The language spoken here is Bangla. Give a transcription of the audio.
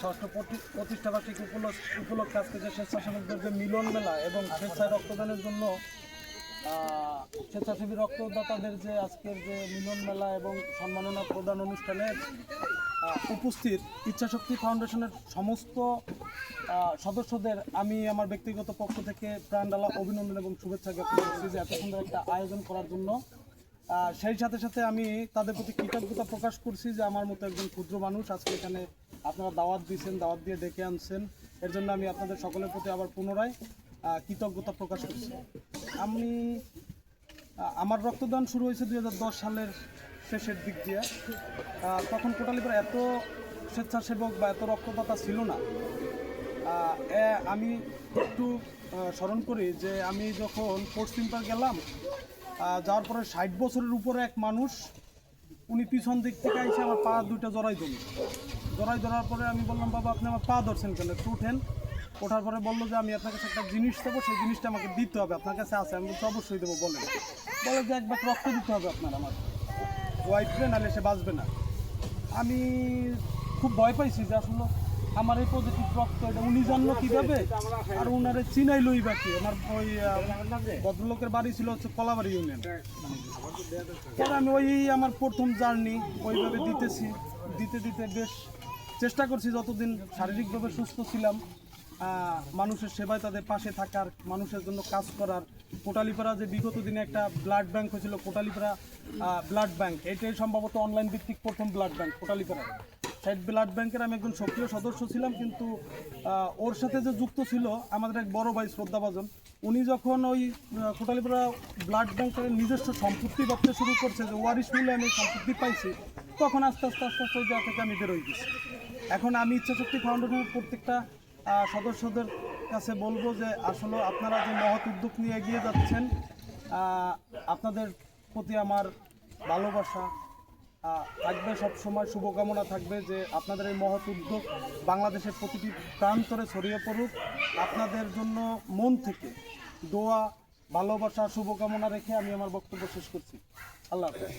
ষষ্ঠ প্রতিষ্ঠা বার্ষিকী উপলক্ষে আজকে যে স্বেচ্ছাসেবকদের যে মিলন মেলা এবং স্বেচ্ছায় রক্তদানের জন্য স্বেচ্ছাসেবী রক্তদাতাদের যে আজকের যে মিলন মেলা এবং সম্মাননা প্রদান অনুষ্ঠানে উপস্থিত ইচ্ছাশক্তি ফাউন্ডেশনের সমস্ত সদস্যদের আমি আমার ব্যক্তিগত পক্ষ থেকে প্রাণডালা অভিনন্দন এবং শুভেচ্ছা জ্ঞাপন করছি যে এত সুন্দর একটা আয়োজন করার জন্য। সেই সাথে সাথে আমি তাদের প্রতি কৃতজ্ঞতা প্রকাশ করছি যে আমার মতো একজন ক্ষুদ্র মানুষ আজকে এখানে আপনারা দাওয়াত দিয়েছেন, দাওয়াত দিয়ে ডেকে আনছেন, এর জন্য আমি আপনাদের সকলের প্রতি আবার পুনরায় কৃতজ্ঞতা প্রকাশ করছি। আমার রক্তদান শুরু হয়েছে 2010 সালের শেষের দিক দিয়ে। তখন কোটালীপাড়া এত স্বেচ্ছাসেবক বা এত রক্তদাতা ছিল না। আমি একটু স্মরণ করি যে আমি যখন পশ্চিম পাড় গেলাম, যাওয়ার পরে 60 বছরের উপরে এক মানুষ, উনি পিছন দিক থেকে এসে আমার পা দুইটা জড়াই ধরার পরে আমি বললাম, বাবা আপনি আমার পা ধরছেন কেন, একটু উঠেন। ওঠার পরে বললো যে আমি আপনার কাছে একটা জিনিস দেবো, সেই জিনিসটা আমাকে দিতে হবে, আপনার কাছে আছে? আমি বলছি অবশ্যই দেবো, বলে যে 1 ব্যাগ রক্ত দিতে হবে আপনার আমার ওয়াইফরে, নাহলে সে বাঁচবে না। আমি খুব ভয় পাইছি যে আসলে আমার এই পজিটিভ রক্ত এটা উনি জানলো কীভাবে, আর উনারে চিনাই লই বাকি। আমার ওই ভদ্রলোকের বাড়ি ছিল হচ্ছে কলাবাড়ি ইউনিয়ন। পরে আমি আমার প্রথম জার্নি ওইভাবে দিতে বেশ চেষ্টা করছি, যতদিন শারীরিকভাবে সুস্থ ছিলাম মানুষের সেবায় তাদের পাশে থাকার, মানুষের জন্য কাজ করার। কোটালীপাড়া যে বিগত দিনে একটা ব্লাড ব্যাংক হয়েছিল, কোটালীপাড়া ব্লাড ব্যাংক, এটাই সম্ভবত অনলাইন ভিত্তিক প্রথম ব্লাড ব্যাংক কোটালীপাড়া। সেই ব্লাড ব্যাংকের আমি একজন সক্রিয় সদস্য ছিলাম, কিন্তু ওর সাথে যে যুক্ত ছিল আমাদের এক বড় ভাই শ্রদ্ধাভাজন, উনি যখন ওই কোটালীপাড়া ব্লাড ব্যাংকের নিজস্ব সম্পত্তি ভাবতে শুরু করছে যে ওয়ারিশ মূল্যে আমি সম্পত্তি পাইছি, তখন আস্তে আস্তে ওই জায়গা থেকে আমি বেরোই গেছি। এখন আমি ইচ্ছাশক্তি ফাউন্ডেশনের প্রত্যেকটা সদস্যদের কাছে বলবো যে আসলে আপনারা যে মহৎ উদ্যোগ নিয়ে এগিয়ে যাচ্ছেন, আপনাদের প্রতি আমার ভালোবাসা থাকবে, সবসময় শুভকামনা থাকবে যে আপনাদের এই মহৎ উদ্যোগ বাংলাদেশের প্রতিটি প্রান্তরে ছড়িয়ে পড়ুক। আপনাদের জন্য মন থেকে দোয়া, ভালোবাসা, শুভকামনা রেখে আমি আমার বক্তব্য শেষ করছি। আল্লাহ হাফেজ।